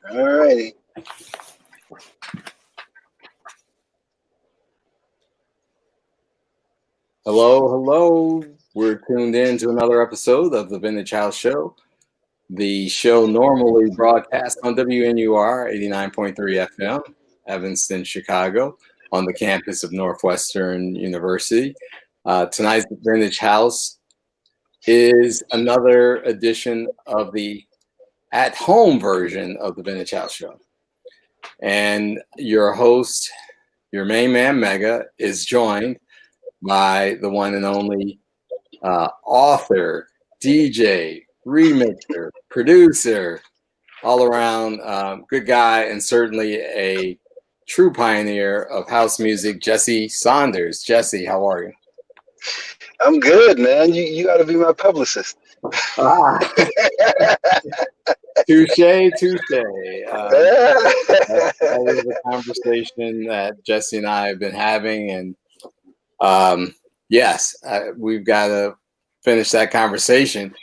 All righty. Hello. We're tuned in to another episode of the Vintage House Show. The show normally broadcasts on WNUR 89.3 FM, Evanston, Chicago, on the campus of Northwestern University. Tonight's Vintage House is another edition of the at-home version of the Vintage House Show. And your host, your main man, Mega, is joined by the one and only author, DJ, remixer, producer, all around good guy, and certainly a true pioneer of house music, Jesse Saunders. Jesse, how are you? I'm good, man. You got to be my publicist. Touche. That is a conversation that Jesse and I have been having, and yes, we've got to finish that conversation.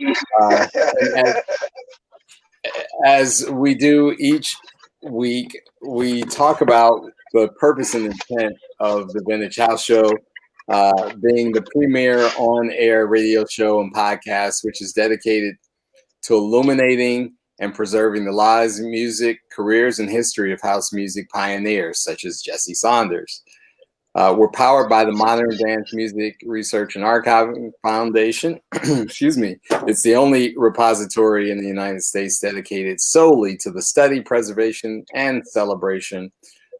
As we do each week, we talk about the purpose and intent of the Vintage House Show, being the premier on-air radio show and podcast, which is dedicated to illuminating and preserving the lives, music, careers, and history of house music pioneers such as Jesse Saunders. We're powered by the Modern Dance Music Research and Archiving Foundation. Excuse me. It's the only repository in the United States dedicated solely to the study, preservation, and celebration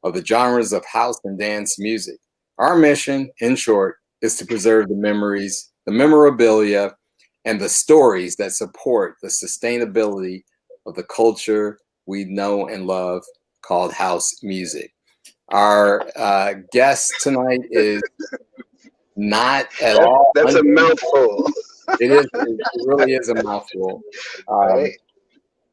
of the genres of house and dance music. Our mission, in short, is to preserve the memories, the memorabilia, and the stories that support the sustainability of the culture we know and love called house music. Our guest tonight is not at all. That's a mouthful. It is. It really is a mouthful. Right.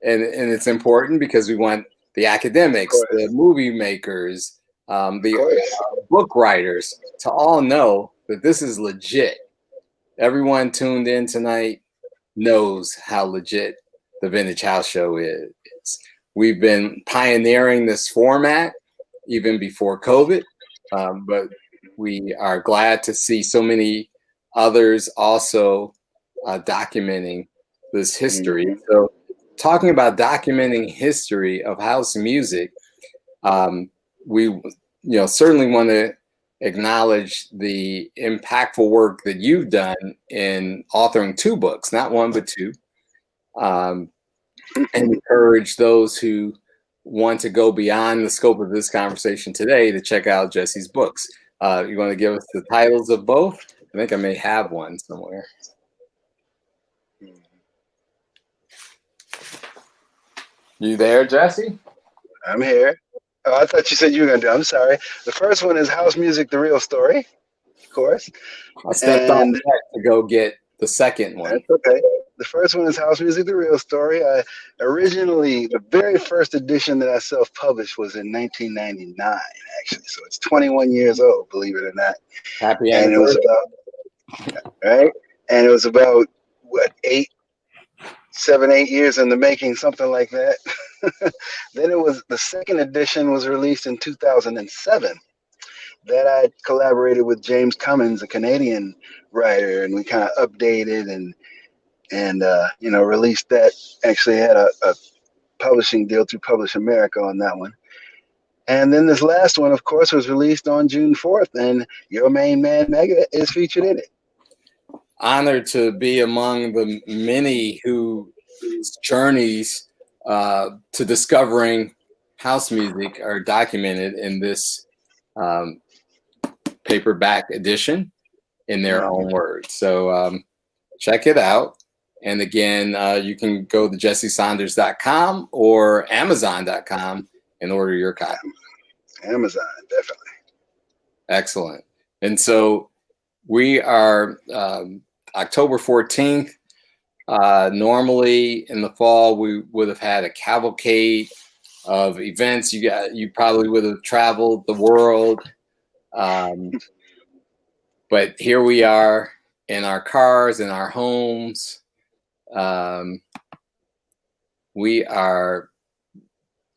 And it's important because we want the academics, the movie makers, the book writers to all know that this is legit. Everyone tuned in tonight knows how legit the Vintage House Show is. We've been pioneering this format even before COVID, but we are glad to see so many others also documenting this history. Mm-hmm. So talking about documenting history of house music, we certainly want to acknowledge the impactful work that you've done in authoring 2 books, not 1, but 2, and encourage those who want to go beyond the scope of this conversation today to check out Jesse's books. You want to give us the titles of both? I think I may have one somewhere. You there, Jesse? I'm here. Oh, I thought you said you were going to do it. I'm sorry. The first one is House Music, The Real Story, of course. I stepped off to go get the second one. That's okay. The first one is House Music, The Real Story. Originally, the very first edition that I self-published was in 1999, actually. So it's 21 years old, believe it or not. Happy anniversary. And it was about, right? And it was about, 7, 8 years in the making, something like that. Then the second edition was released in 2007. That I collaborated with James Cummins, a Canadian writer, and we kind of updated and released that. Actually had a publishing deal through Publish America on that one. And then this last one, of course, was released on June 4th, and your main man, Mega, is featured in it. Honored to be among the many whose journeys to discovering house music are documented in this paperback edition in their own words. So check it out. And again, you can go to jessesaunders.com or amazon.com and order your copy. Amazon, definitely. Excellent. And so we are October 14th. Normally in the fall, we would have had a cavalcade of events. You probably would have traveled the world. But here we are in our cars, in our homes. We are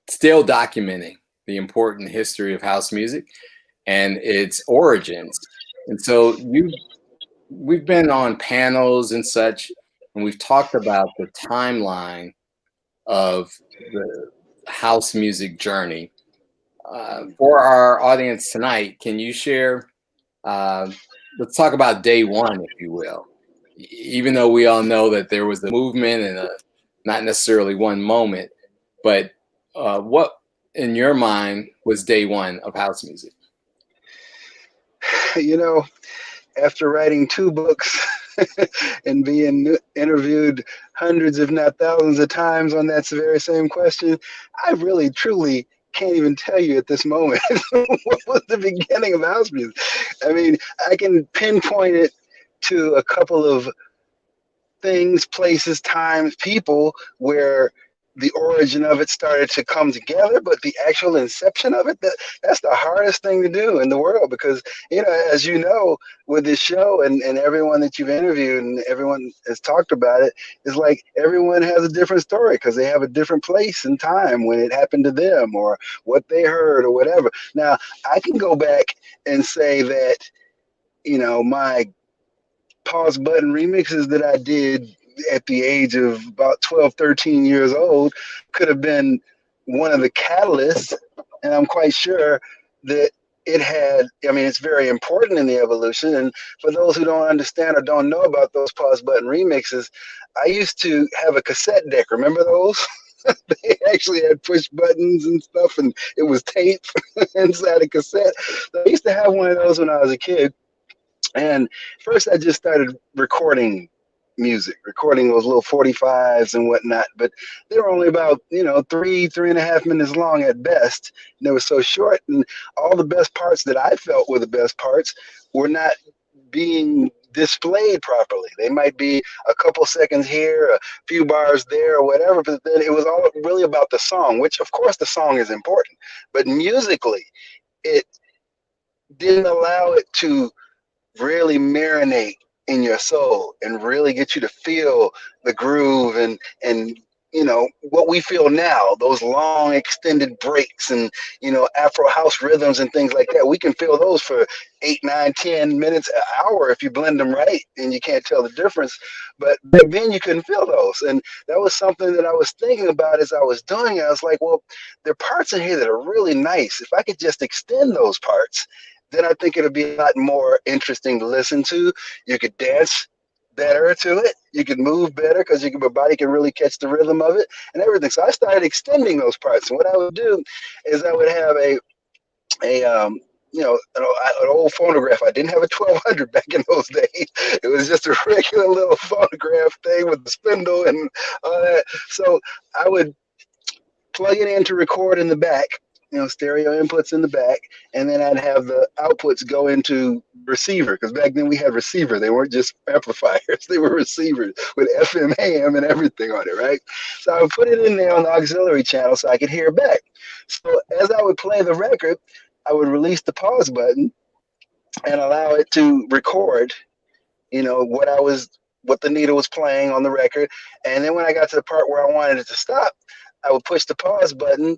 still documenting the important history of house music and its origins. And so we've been on panels and such, and we've talked about the timeline of the house music journey. For our audience tonight, can you share, let's talk about day one, if you will. Even though we all know that there was a movement and not necessarily one moment, but what in your mind was day one of house music? You know, after writing 2 books and being interviewed hundreds, if not thousands of times on that very same question, I really, truly can't even tell you at this moment what was the beginning of house music. I mean, I can pinpoint it to a couple of things, places, times, people where the origin of it started to come together, but the actual inception of it, that's the hardest thing to do in the world because, you know, as you know, with this show and everyone that you've interviewed and everyone has talked about it, it's like everyone has a different story because they have a different place and time when it happened to them or what they heard or whatever. Now, I can go back and say that, you know, my pause button remixes that I did at the age of about 12, 13 years old could have been one of the catalysts. And I'm quite sure that it had, I mean, it's very important in the evolution. And for those who don't understand or don't know about those pause button remixes, I used to have a cassette deck. Remember those? They actually had push buttons and stuff, and it was tape inside a cassette. So I used to have one of those when I was a kid. And first, I just started recording music, recording those little 45s and whatnot. But they were only about, you know, 3.5 minutes long at best. And they were so short. And all the best parts that I felt were the best parts were not being displayed properly. They might be a couple seconds here, a few bars there, or whatever. But then it was all really about the song, which, of course, the song is important. But musically, it didn't allow it to really marinate in your soul and really get you to feel the groove and you know what we feel now, those long extended breaks and, you know, Afro house rhythms and things like that. We can feel those for 8, 9, 10 minutes, an hour if you blend them right and you can't tell the difference. But back then you couldn't feel those, and that was something that I was thinking about as I was doing it. I was like, well, there are parts in here that are really nice. If I could just extend those parts, then I think it'll be a lot more interesting to listen to. You could dance better to it. You could move better because your body can really catch the rhythm of it and everything. So I started extending those parts. And what I would do is I would have you know, an old phonograph. I didn't have a 1200 back in those days. It was just a regular little phonograph thing with the spindle and all that. So I would plug it in to record in the back, you know, stereo inputs in the back, and then I'd have the outputs go into receiver, because back then we had receiver. They weren't just amplifiers. They were receivers with FM, AM, and everything on it, right? So I would put it in there on the auxiliary channel so I could hear back. So as I would play the record, I would release the pause button and allow it to record, you know, what the needle was playing on the record. And then when I got to the part where I wanted it to stop, I would push the pause button,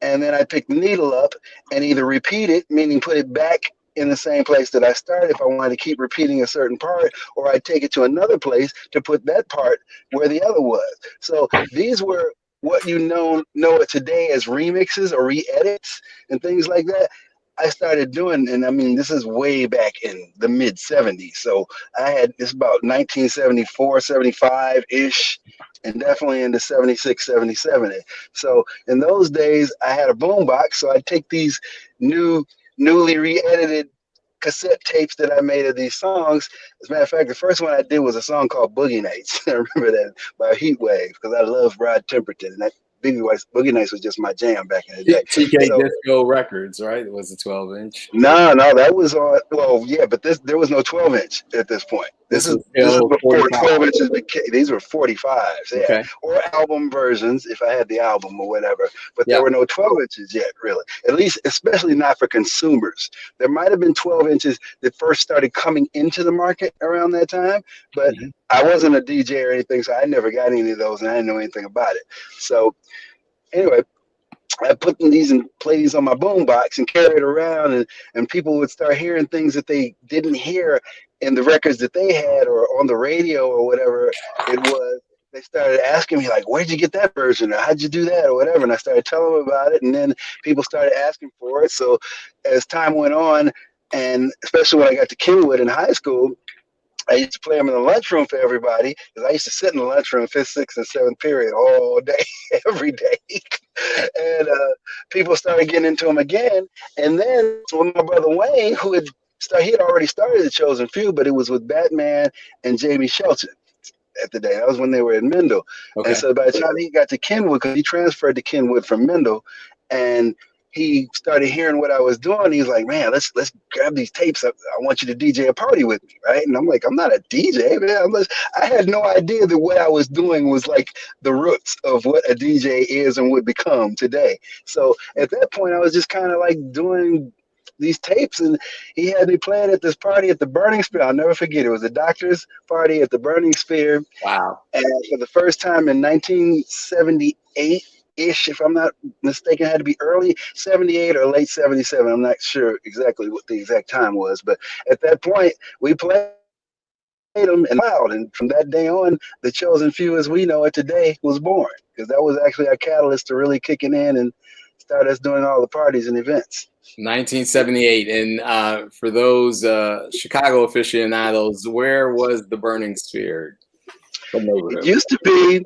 and then I'd pick the needle up and either repeat it, meaning put it back in the same place that I started if I wanted to keep repeating a certain part, or I'd take it to another place to put that part where the other was. So these were what you know it today as remixes or re-edits and things like that. I started doing, and I mean, this is way back in the mid 70s. So I had this about 1974, 75 ish, and definitely into 76, 77. So in those days, I had a boombox. So I'd take these newly re-edited cassette tapes that I made of these songs. As a matter of fact, the first one I did was a song called Boogie Nights. I remember that, by Heatwave, because I love Rod Temperton, and that Boogie Nights was just my jam back in the day. TK Disco Records, right? It was a 12-inch. No, that was on. Well, yeah, but there was no 12-inch at this point. This is before 12 inches became. These were 45s, yeah, okay. Or album versions if I had the album or whatever. But there were no 12 inches yet, really. At least, especially not for consumers. There might have been 12 inches that first started coming into the market around that time, but I wasn't a DJ or anything, so I never got any of those, and I didn't know anything about it. So, anyway. I put these and play these on my boombox and carry it around, and people would start hearing things that they didn't hear in the records that they had or on the radio or whatever it was. They started asking me like, "Where'd you get that version? Or how'd you do that? Or whatever?" And I started telling them about it, and then people started asking for it. So as time went on, and especially when I got to Kenwood in high school, I used to play them in the lunchroom for everybody because I used to sit in the lunchroom fifth, sixth, and seventh period all day, every day. And people started getting into them again. And then when my brother Wayne, he had already started the Chosen Few, but it was with Batman and Jamie Shelton at the day. That was when they were in Mendel. Okay. And so by the time he got to Kenwood, because he transferred to Kenwood from Mendel, and he started hearing what I was doing, he was like, "Man, let's grab these tapes. I want you to DJ a party with me, right?" And I'm like, "I'm not a DJ, man." I had no idea that what I was doing was like the roots of what a DJ is and would become today. So at that point, I was just kind of like doing these tapes, and he had me playing at this party at the Burning Spear. I'll never forget. It was a doctor's party at the Burning Spear. Wow. And for the first time in 1978-ish, if I'm not mistaken, it had to be early 78 or late 77. I'm not sure exactly what the exact time was, but at that point, we played them and loud. And from that day on, the Chosen Few as we know it today was born, because that was actually our catalyst to really kicking in and start us doing all the parties and events. 1978. And for those Chicago aficionados, where was the Burning Sphere? It used to be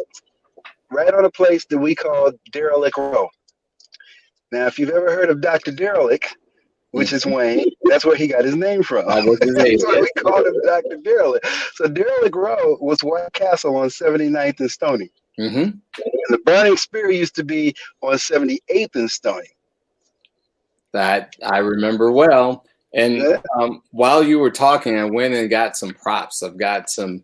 right on a place that we called Derelict Row. Now, if you've ever heard of Dr. Derelict, which is Wayne, that's where he got his name from. That's why we called him Dr. Derelict. So Derelict Row was White Castle on 79th and Stony. Mm-hmm. And the Burning Spear used to be on 78th and Stony. That I remember well. And while you were talking, I went and got some props. I've got some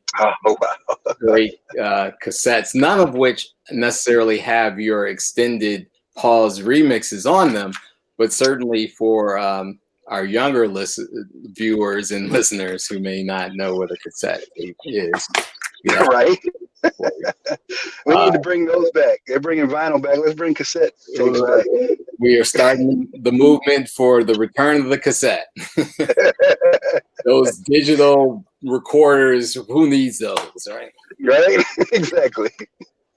great cassettes, none of which necessarily have your extended pause remixes on them, but certainly for our younger viewers and listeners who may not know what a cassette tape is. Yeah. Right. We need to bring those back. They're bringing vinyl back. Let's bring cassette tapes back. We are starting the movement for the return of the cassette. Those digital recorders, who needs those, right? Right? Exactly.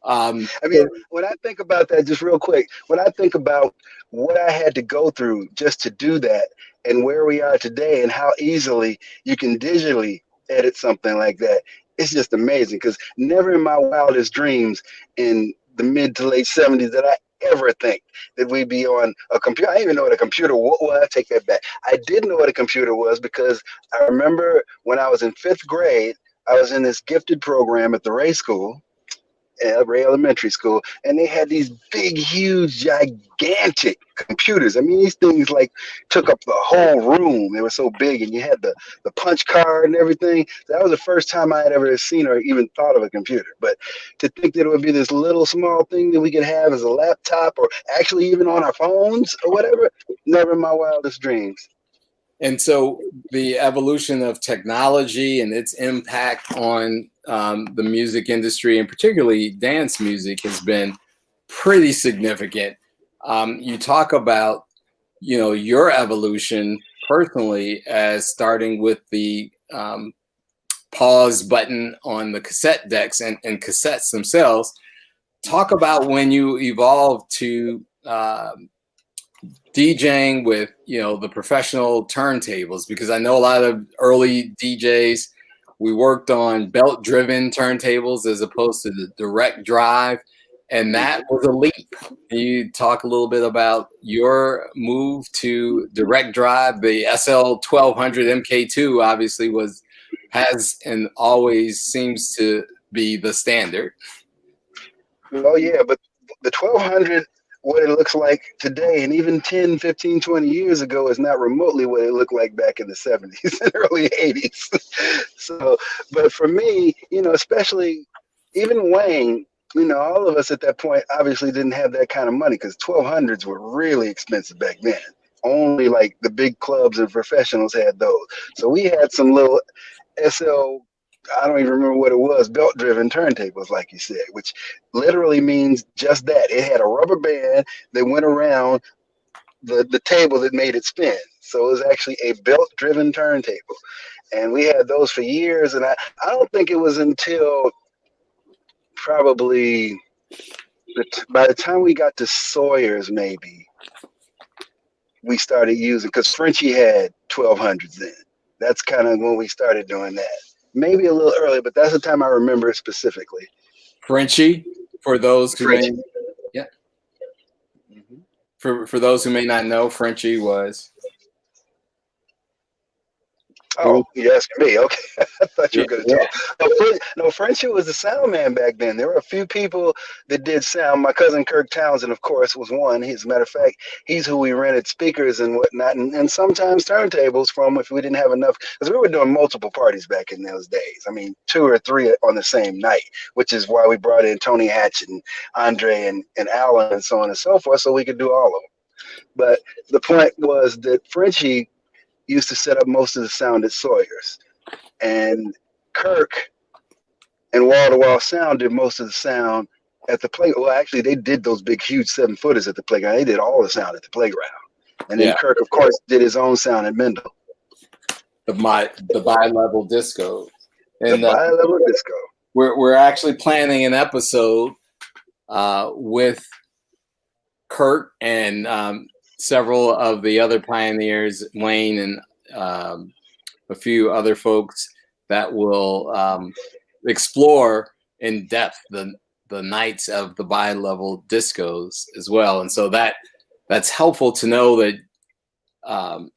I mean, when I think about that, just real quick, when I think about what I had to go through just to do that and where we are today and how easily you can digitally edit something like that, it's just amazing, because never in my wildest dreams in the mid to late 70s did I ever think that we'd be on a computer. I didn't even know what a computer was. Well, I take that back. I did know what a computer was, because I remember when I was in 5th grade, I was in this gifted program at the Ray School, Ray Elementary School, and they had these big, huge, gigantic computers. I mean, these things like took up the whole room. They were so big, and you had the punch card and everything. That was the first time I had ever seen or even thought of a computer. But to think that it would be this little small thing that we could have as a laptop, or actually even on our phones or whatever, never in my wildest dreams. And so the evolution of technology and its impact on the music industry, and particularly dance music, has been pretty significant. You talk about, your evolution personally as starting with the pause button on the cassette decks and cassettes themselves. Talk about when you evolved to DJing with the professional turntables, because I know a lot of early DJs, we worked on belt driven turntables as opposed to the direct drive, and that was a leap. Can you talk a little bit about your move to direct drive? The SL 1200 MK2 obviously has and always seems to be the standard. Oh yeah, but the 1200, what it looks like today, and even 10, 15, 20 years ago, is not remotely what it looked like back in the 70s and early 80s. So, but for me, especially even Wayne, all of us at that point obviously didn't have that kind of money, because 1200s were really expensive back then. Only like the big clubs and professionals had those. So we had some little SL I don't even remember what it was, belt-driven turntables, like you said, which literally means just that. It had a rubber band that went around the table that made it spin. So it was actually a belt-driven turntable. And we had those for years, and I don't think it was until probably by the time we got to Sawyer's, maybe, we started using, because Frenchie had 1200s then. That's kind of when we started doing that. Maybe a little earlier, but that's the time I remember it specifically. Frenchie, for those who Frenchie. may, yeah, for those who may not know, Frenchie was. Oh, you're asking me? Okay, I thought you were going to talk. No, Frenchie was the sound man back then. There were a few people that did sound. My cousin Kirk Townsend, of course, was one. As a matter of fact, he's who we rented speakers and whatnot, and sometimes turntables from if we didn't have enough, because we were doing multiple parties back in those days. I mean, 2 or 3 on the same night, which is why we brought in Tony Hatch and Andre and Alan and so on and so forth, so we could do all of them. But the point was that Frenchie used to set up most of the sound at Sawyer's, and Kirk and Wall to Wall Sound did most of the sound at the playground. Well, actually, they did those big, huge 7-footers at the playground. They did all the sound at the playground, and then Kirk, of course, did his own sound at Mendel. The bi-level disco, and the bi-level disco. We're actually planning an episode with Kurt and several of the other pioneers, Wayne and a few other folks that will explore in depth the nights of the bi-level discos as well. And so that's helpful to know that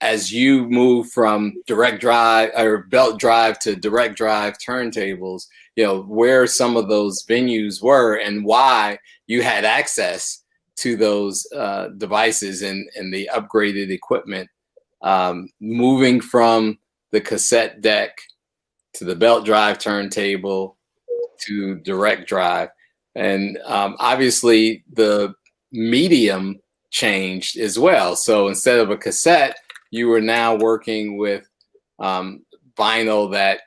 as you move from direct drive or belt drive to direct drive turntables, where some of those venues were and why you had access to those devices and the upgraded equipment, moving from the cassette deck to the belt drive turntable to direct drive. And obviously the medium changed as well. So instead of a cassette, you were now working with vinyl that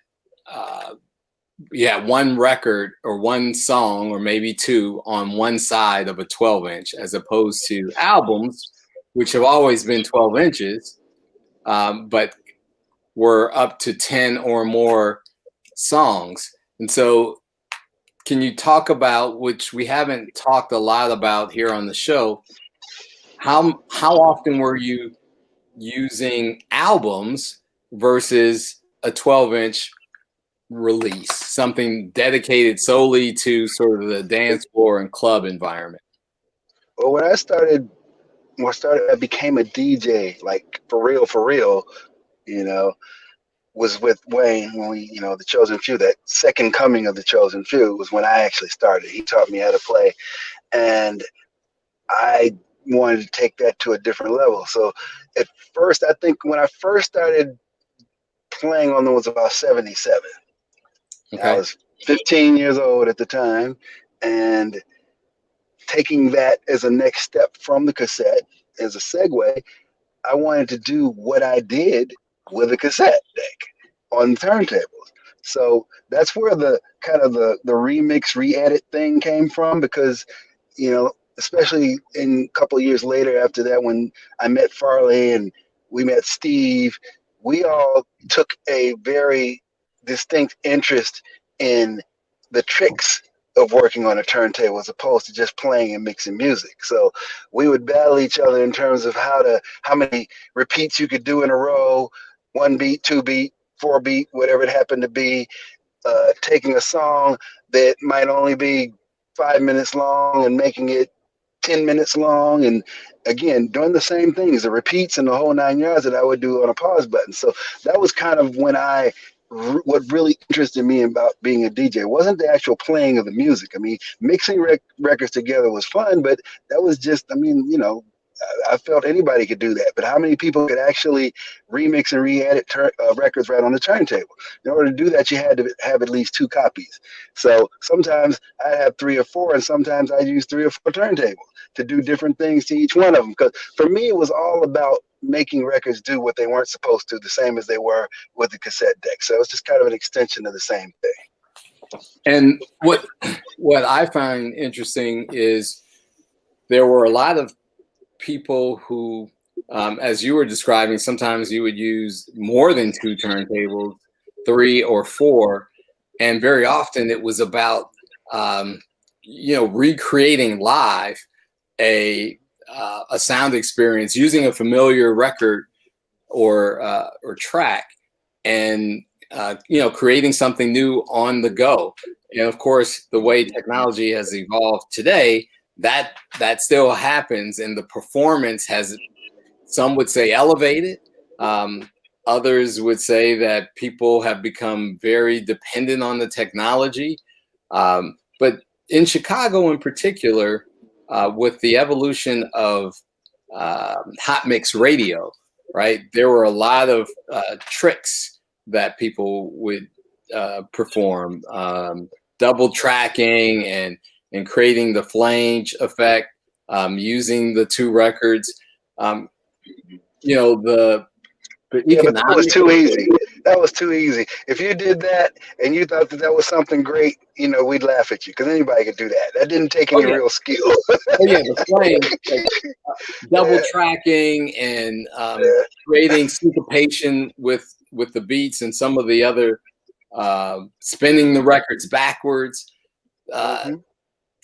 you had one record or one song or maybe 2 on one side of a 12-inch, as opposed to albums, which have always been 12 inches, but were up to 10 or more songs. And so can you talk about, which we haven't talked a lot about here on the show, how often were you using albums versus a 12-inch release, something dedicated solely to sort of the dance floor and club environment? Well, when I became a DJ, like for real, was with Wayne when we, the Chosen Few, that second coming of the Chosen Few was when I actually started. He taught me how to play, and I wanted to take that to a different level. So at first, I think when I first started playing on them was about 77. Okay. I was 15 years old at the time, and taking that as a next step from the cassette as a segue, I wanted to do what I did with a cassette deck on turntables. So that's where the kind of the remix, re-edit thing came from, because, especially in a couple of years later after that, when I met Farley and we met Steve, we all took a very distinct interest in the tricks of working on a turntable as opposed to just playing and mixing music. So we would battle each other in terms of how many repeats you could do in a row, 1 beat, 2 beat, 4 beat, whatever it happened to be, taking a song that might only be 5 minutes long and making it 10 minutes long, and again doing the same things, the repeats and the whole 9 yards that I would do on a pause button. So that was kind of when what really interested me about being a DJ. It wasn't the actual playing of the music. I mean, mixing records together was fun, but that was just, I felt anybody could do that, but how many people could actually remix and re-edit records right on the turntable? In order to do that, you had to have at least 2 copies. So sometimes I have 3 or 4, and sometimes I use 3 or 4 turntables to do different things to each one of them. Because for me, it was all about making records do what they weren't supposed to, the same as they were with the cassette deck. So it's just kind of an extension of the same thing. And what I find interesting is there were a lot of people who, as you were describing, sometimes you would use more than 2 turntables, 3 or 4, and very often it was about recreating live a sound experience using a familiar record or track, and creating something new on the go. And of course, the way technology has evolved today, that still happens, and the performance has, some would say, elevated. Others would say that people have become very dependent on the technology. But in Chicago in particular, with the evolution of hot mix radio, right, there were a lot of tricks that people would perform, double tracking and creating the flange effect, using the 2 records. Yeah, but that was too easy. That was too easy. If you did that and you thought that was something great, we'd laugh at you, because anybody could do that. That didn't take any real skill. The flange, double tracking and creating syncopation with the beats, and some of the other spinning the records backwards.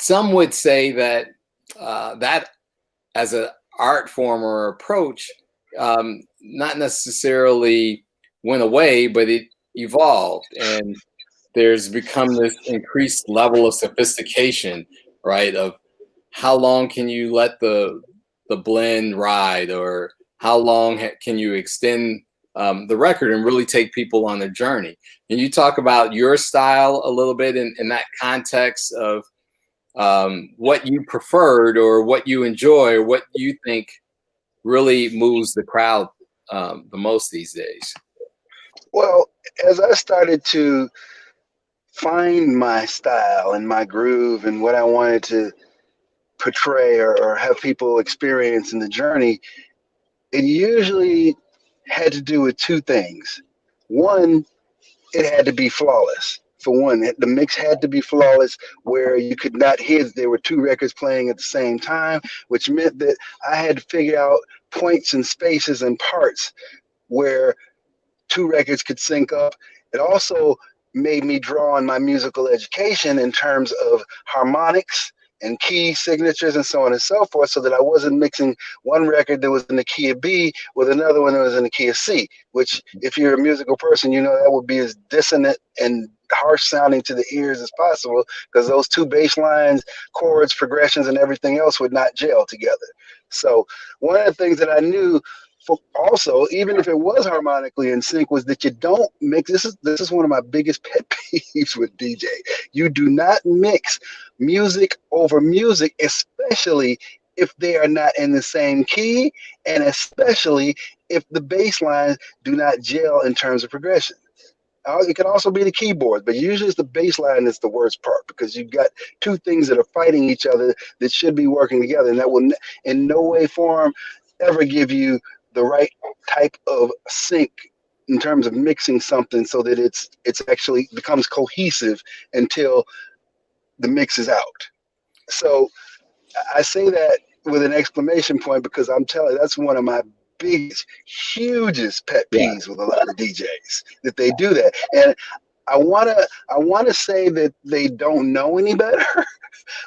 Some would say that that as an art form or approach not necessarily went away, but it evolved, and there's become this increased level of sophistication, right? Of how long can you let the blend ride, or how long can you extend the record and really take people on a journey. And you talk about your style a little bit in that context of what you preferred, or what you enjoy, or what you think really moves the crowd the most these days. Well, as I started to find my style and my groove and what I wanted to portray or have people experience in the journey, it usually had to do with 2 things. One, it had to be flawless. For one, the mix had to be flawless, where you could not hear that there were 2 records playing at the same time, which meant that I had to figure out points and spaces and parts where 2 records could sync up. It also made me draw on my musical education in terms of harmonics and key signatures and so on and so forth, so that I wasn't mixing one record that was in the key of B with another one that was in the key of C, which, if you're a musical person, that would be as dissonant and harsh sounding to the ears as possible, because those 2 bass lines, chords, progressions, and everything else would not gel together. So one of the things that I knew also, even if it was harmonically in sync, was that you don't mix. This is one of my biggest pet peeves with DJ. You do not mix music over music, especially if they are not in the same key, and especially if the bass lines do not gel in terms of progression. It can also be the keyboard, but usually it's the bass line that's the worst part, because you've got 2 things that are fighting each other that should be working together, and that will in no way, form, ever give you the right type of sync in terms of mixing something, so that it's actually becomes cohesive until the mix is out. So I say that with an exclamation point, because I'm telling you, that's one of my biggest, hugest pet peeves with a lot of DJs, that they do that. And I wanna say that they don't know any better,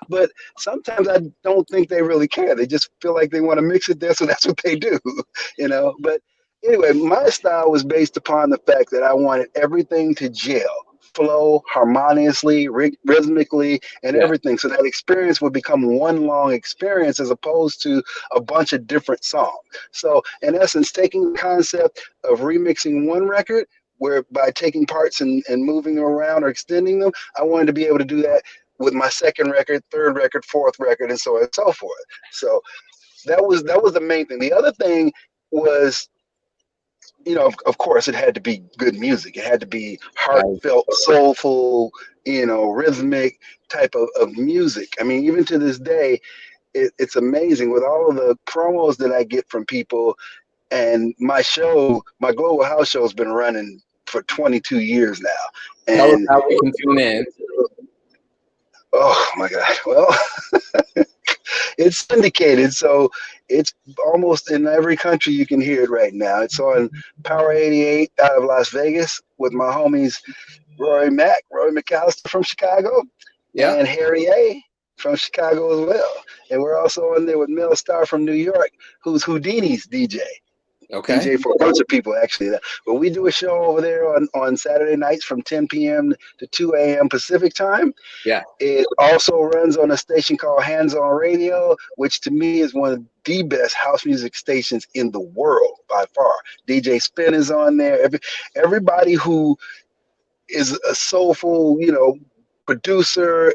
but sometimes I don't think they really care. They just feel like they want to mix it there, so that's what they do, But anyway, my style was based upon the fact that I wanted everything to gel, flow harmoniously, rhythmically, and everything, so that experience would become one long experience, as opposed to a bunch of different songs. So in essence, taking the concept of remixing one record, where by taking parts and moving them around or extending them, I wanted to be able to do that with my second record, third record, fourth record, and so on and so forth. So that was the main thing. The other thing was, of course, it had to be good music. It had to be Right. heartfelt, soulful, rhythmic type of music. I mean, even to this day, it's amazing with all of the promos that I get from people. And my Global House show has been running for 22 years now. Tell us And how we can tune in. oh my God, well, it's syndicated, so it's almost in every country you can hear it right now. It's on Power 88 out of Las Vegas with my homies Roy McAllister from Chicago, Yeah. and Harry A from Chicago as well. And we're also on there with Mel Starr from New York, who's Houdini's DJ. Okay. DJ for a bunch of people, actually. But we do a show over there on Saturday nights from 10 p.m. to 2 a.m. Pacific time. Yeah. It also runs on a station called Hands On Radio, which to me is one of the best house music stations in the world by far. DJ Spin is on there. Everybody who is a soulful, producer,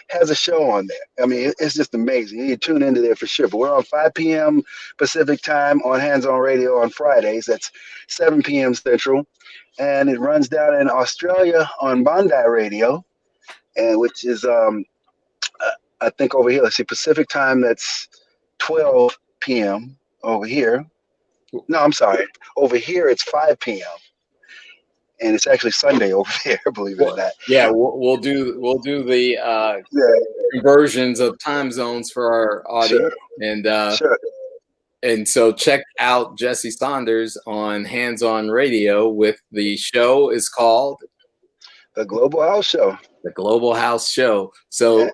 has a show on there. I mean, it's just amazing. You need to tune into there for sure. But we're on 5 p.m. Pacific time on Hands On Radio on Fridays. That's 7 p.m. Central. And it runs down in Australia on Bondi Radio, and which is, I think over here, let's see, Pacific time, that's 12 p.m. over here. No, I'm sorry. Over here, it's 5 p.m. And it's actually Sunday over there, believe it or not. Yeah, we'll do the conversions of time zones for our audience, Sure. And so check out Jesse Saunders on Hands On Radio with the show is called The Global House Show. The Global House Show. So,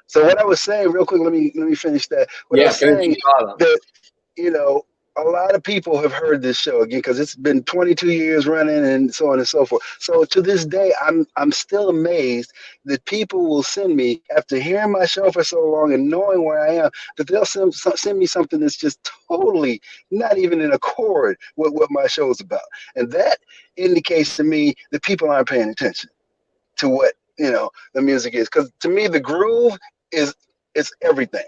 so what I was saying, real quick, let me finish that. What I was saying that a lot of people have heard this show again because it's been 22 years running and so on and so forth. So to this day, I'm still amazed that people will send me, after hearing my show for so long and knowing where I am, that they'll send me something that's just totally not even in accord with what my show is about. And that indicates to me that people aren't paying attention to what the music is. Because to me, the groove is everything.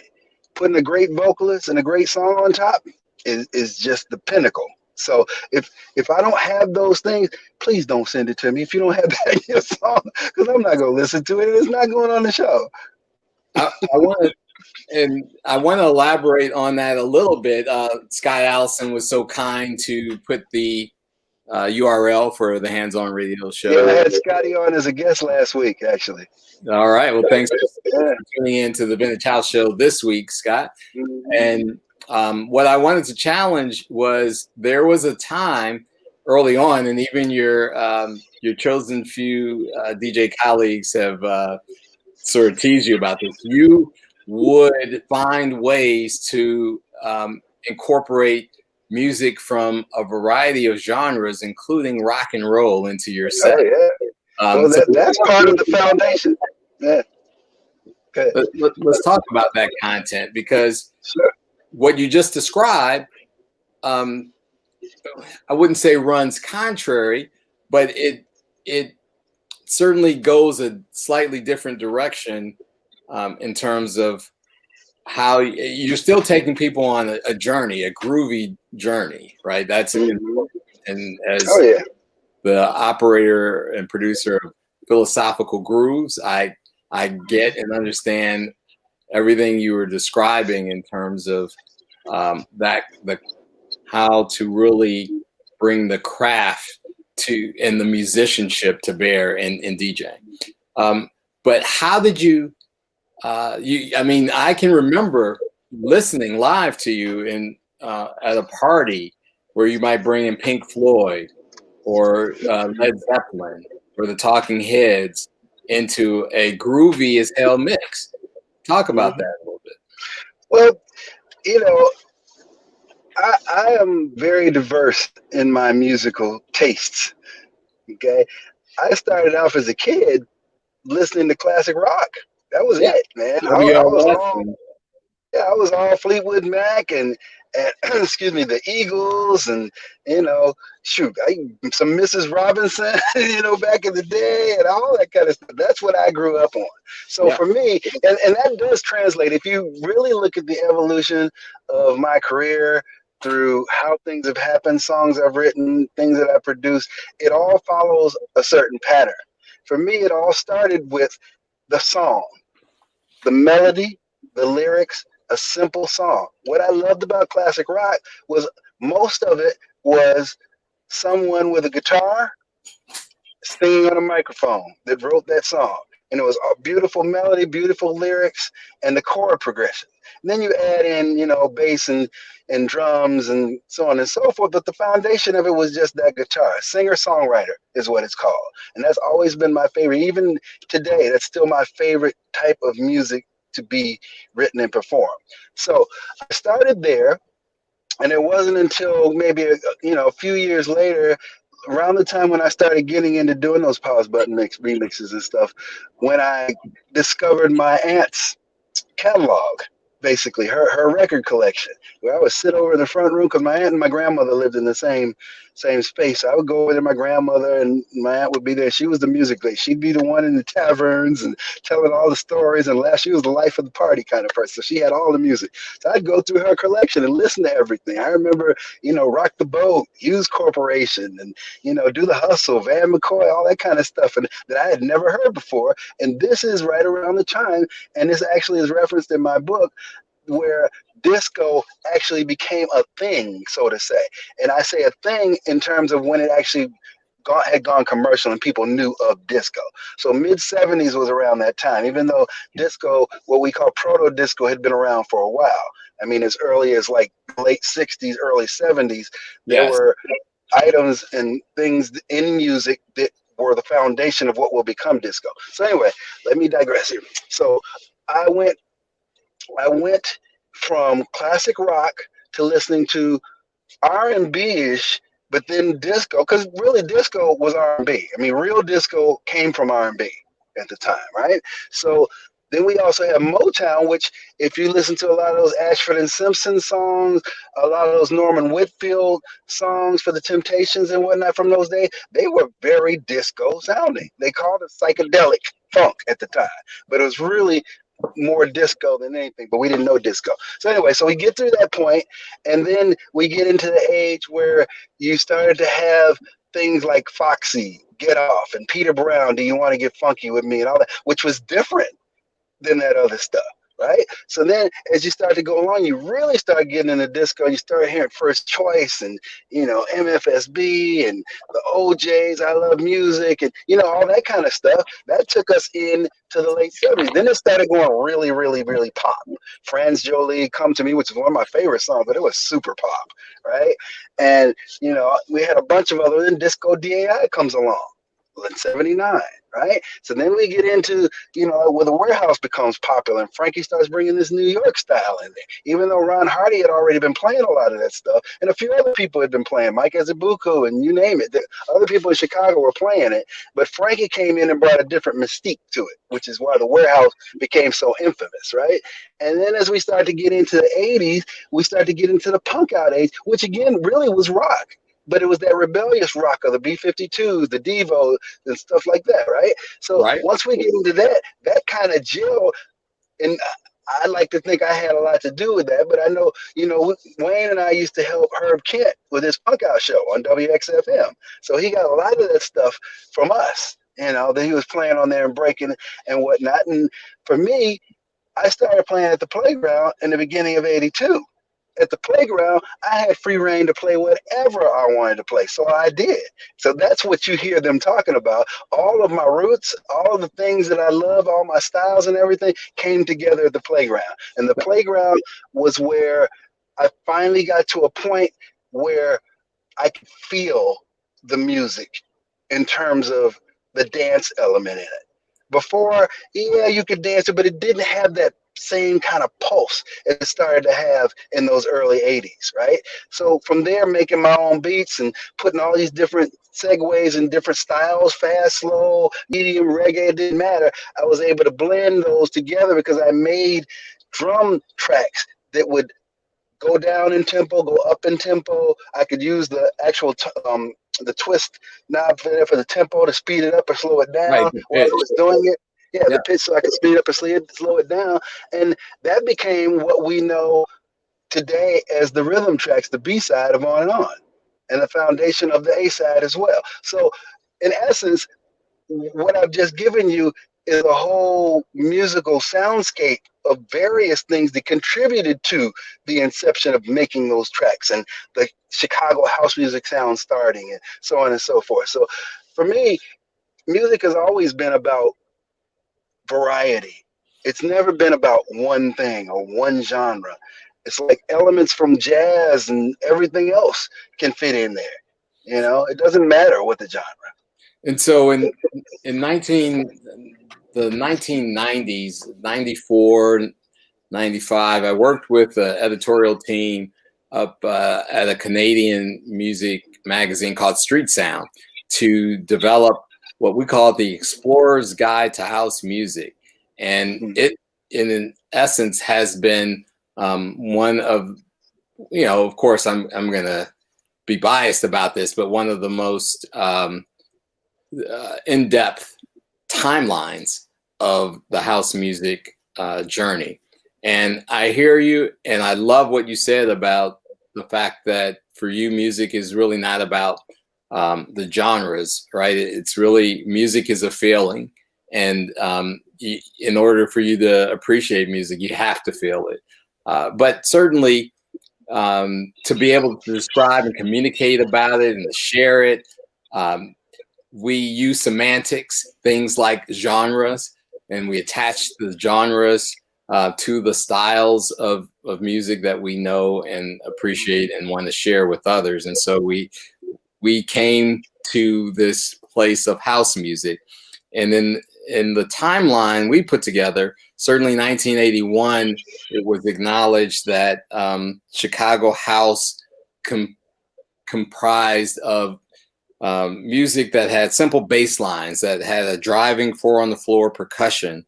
Putting a great vocalist and a great song on top is just the pinnacle. So if I don't have those things, please don't send it to me. If you don't have that in your song, because I'm not going to listen to it. It's not going on the show. I want to elaborate on that a little bit. Scott Allison was so kind to put the URL for the Hands On Radio show. Yeah, I had Scotty on as a guest last week, actually. All right. Well, thanks for tuning in to the Vintage House Show this week, Scott. And what I wanted to challenge was there was a time early on, and even your chosen few DJ colleagues have sort of teased you about this. You would find ways to incorporate music from a variety of genres, including rock and roll, into your set. Oh, yeah. Well, that's part of the foundation. Yeah. Let's talk about that content, because what you just described, I wouldn't say runs contrary, but it certainly goes a slightly different direction in terms of how you're still taking people on a journey, a groovy journey, right? That's important. And as the operator and producer of Philosophical Grooves, I get and understand everything you were describing in terms of how to really bring the craft and the musicianship to bear in DJing. But how did you? I mean, I can remember listening live to you at a party where you might bring in Pink Floyd or Led Zeppelin or the Talking Heads into a groovy as hell mix. Talk about that a little bit. Well, I am very diverse in my musical tastes. Okay, I started off as a kid listening to classic rock. That was it, man. I was all Fleetwood Mac and excuse me, the Eagles, and you know, shoot, some Mrs. Robinson, back in the day, and all that kind of stuff. That's what I grew up on. So Yeah. for me, and that does translate. If you really look at the evolution of my career through how things have happened, songs I've written, things that I produced, it all follows a certain pattern. For me, it all started with the song, the melody, the lyrics, a simple song. What I loved about classic rock was most of it was someone with a guitar singing on a microphone that wrote that song. And it was a beautiful melody, beautiful lyrics, and the chord progression. And then you add in, bass and drums and so on and so forth. But the foundation of it was just that guitar. Singer-songwriter is what it's called. And that's always been my favorite. Even today, that's still my favorite type of music to be written and performed. So I started there, and it wasn't until maybe a few years later, around the time when I started getting into doing those pause button remixes and stuff, when I discovered my aunt's catalog, basically her record collection, where I would sit over in the front room because my aunt and my grandmother lived in the same space. So I would go over to my grandmother, and my aunt would be there. She was the music lady. She'd be the one in the taverns and telling all the stories and laugh. She was the life of the party kind of person. So she had all the music. So I'd go through her collection and listen to everything. I remember, Rock the Boat, Hughes Corporation, and Do the Hustle, Van McCoy, all that kind of stuff, and that I had never heard before. And this is right around the time, and this actually is referenced in my book, where disco actually became a thing, so to say. And I say a thing in terms of when it actually had gone commercial and people knew of disco. So mid 70s was around that time, even though disco, what we call proto disco, had been around for a while. I mean, as early as like late 60s, early 70s, there Yes. were items and things in music that were the foundation of what will become disco. So anyway, let me digress here. So I went I went from classic rock to listening to R&B ish, but then disco, because really disco was R&B. I mean, real disco came from R&B at the time, right? So then we also have Motown, which if you listen to a lot of those Ashford and Simpson songs, a lot of those Norman Whitfield songs for the Temptations and whatnot from those days, they were very disco sounding. They called it psychedelic funk at the time, but it was really more disco than anything, but we didn't know disco. So anyway, so we get through that point, and then we get into the age where you started to have things like Foxy, Get Off, and Peter Brown, Do You Want to Get Funky With Me, and all that, which was different than that other stuff, right? So then as you start to go along, you really start getting into disco. You start hearing First Choice and, MFSB and the OJs, I Love Music, and, all that kind of stuff. That took us into the late 70s. Then it started going really, really, really pop. Franz Jolie, Come to Me, which is one of my favorite songs, but it was super pop, right? And, we had a bunch of other, then Disco DAI comes along in 79, right? So then we get into, where the warehouse becomes popular and Frankie starts bringing this New York style in there. Even though Ron Hardy had already been playing a lot of that stuff, and a few other people had been playing, Mike Ezebuku and you name it. The other people in Chicago were playing it, but Frankie came in and brought a different mystique to it, which is why the warehouse became so infamous, right? And then as we start to get into the 80s, we start to get into the punk out age, which again really was rock. But it was that rebellious rock of the B-52s, the Devo, and stuff like that, right? So Right. once we get into that kind of gel, and I like to think I had a lot to do with that, but I know, Wayne and I used to help Herb Kent with his punk out show on WXFM. So he got a lot of that stuff from us, that he was playing on there and breaking and whatnot. And for me, I started playing at the playground in the beginning of 82. At the playground, I had free reign to play whatever I wanted to play. So I did. So that's what you hear them talking about. All of my roots, all of the things that I love, all my styles and everything came together at the playground. And the playground was where I finally got to a point where I could feel the music in terms of the dance element in it. Before, yeah, you could dance it, but it didn't have that same kind of pulse it started to have in those early 80s, right? So from there, making my own beats and putting all these different segues and different styles, fast, slow, medium, reggae, it didn't matter. I was able to blend those together because I made drum tracks that would go down in tempo, go up in tempo. I could use the actual the twist knob there for the tempo to speed it up or slow it Right. down while I was doing it. Yeah, Yeah. the pitch, so I could speed it up or slow it down, and that became what we know today as the rhythm tracks, the B side of On and On, and the foundation of the A side as well. So, in essence, what I've just given you is a whole musical soundscape of various things that contributed to the inception of making those tracks and the Chicago house music sound starting and so on and so forth. So for me, music has always been about variety. It's never been about one thing or one genre. It's like elements from jazz and everything else can fit in there. You know, it doesn't matter what the genre. And so in 1990s, 94, 95, I worked with an editorial team up at a Canadian music magazine called Street Sound to develop what we call the Explorer's Guide to House Music. And it, in essence, has been one of, of course, I'm going to be biased about this, but one of the most in-depth timelines of the house music journey. And I hear you, and I love what you said about the fact that for you, music is really not about the genres, right? It's really, music is a feeling. And in order for you to appreciate music, you have to feel it. But certainly to be able to describe and communicate about it and to share it, we use semantics, things like genres, and we attach the genres to the styles of music that we know and appreciate and want to share with others. And so we came to this place of house music. And then in the timeline we put together, certainly 1981, it was acknowledged that Chicago house comprised of music that had simple bass lines, that had a driving four on the floor percussion,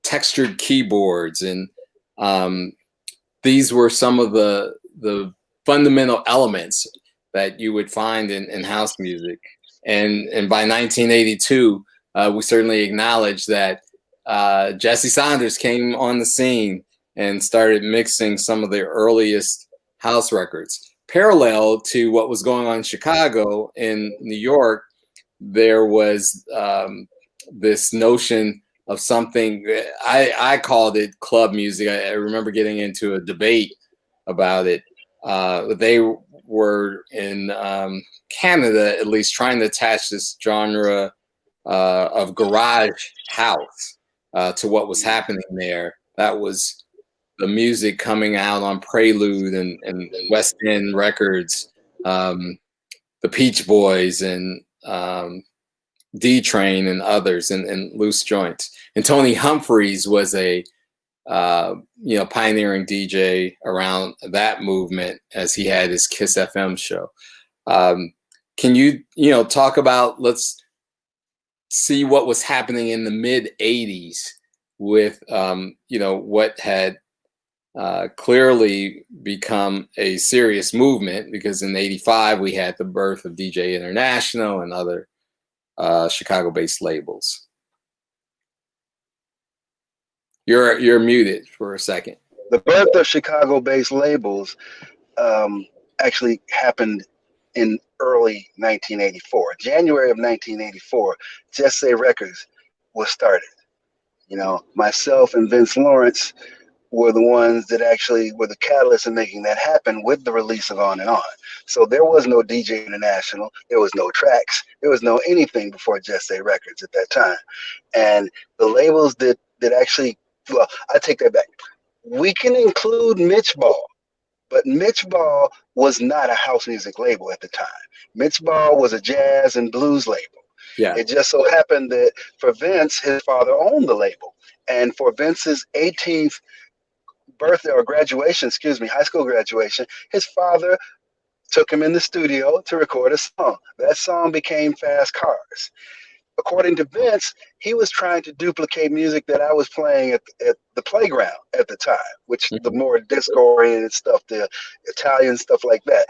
textured keyboards, and these were some of the fundamental elements that you would find in house music. And by 1982, we certainly acknowledged that Jesse Saunders came on the scene and started mixing some of the earliest house records. Parallel to what was going on in Chicago, in New York, there was this notion of something, I called it club music. I remember getting into a debate about it. They were in Canada, at least, trying to attach this genre of garage house to what was happening there. That was the music coming out on Prelude and West End Records, the Peach Boys and D-Train and others, and Loose Joints. And Tony Humphries was a pioneering DJ around that movement, as he had his Kiss FM show. Can you talk about, let's see what was happening in the mid 80s with what had clearly become a serious movement, because in 85 we had the birth of DJ International and other Chicago-based labels. You're muted for a second. The birth of Chicago-based labels actually happened in early 1984. January of 1984, Jesse Records was started. Myself and Vince Lawrence were the ones that actually were the catalyst in making that happen with the release of On and On. So there was no DJ International, there was no tracks, there was no anything before Jesse Records at that time. And the labels that actually, well, I take that back. We can include Mitch Ball, but Mitch Ball was not a house music label at the time. Mitch Ball was a jazz and blues label. Yeah. It just so happened that for Vince, his father owned the label. And for Vince's 18th birthday or graduation, high school graduation, his father took him in the studio to record a song. That song became Fast Cars. according to Vince, he was trying to duplicate music that I was playing at the playground at the time, which the more disco-oriented stuff, the Italian stuff like that.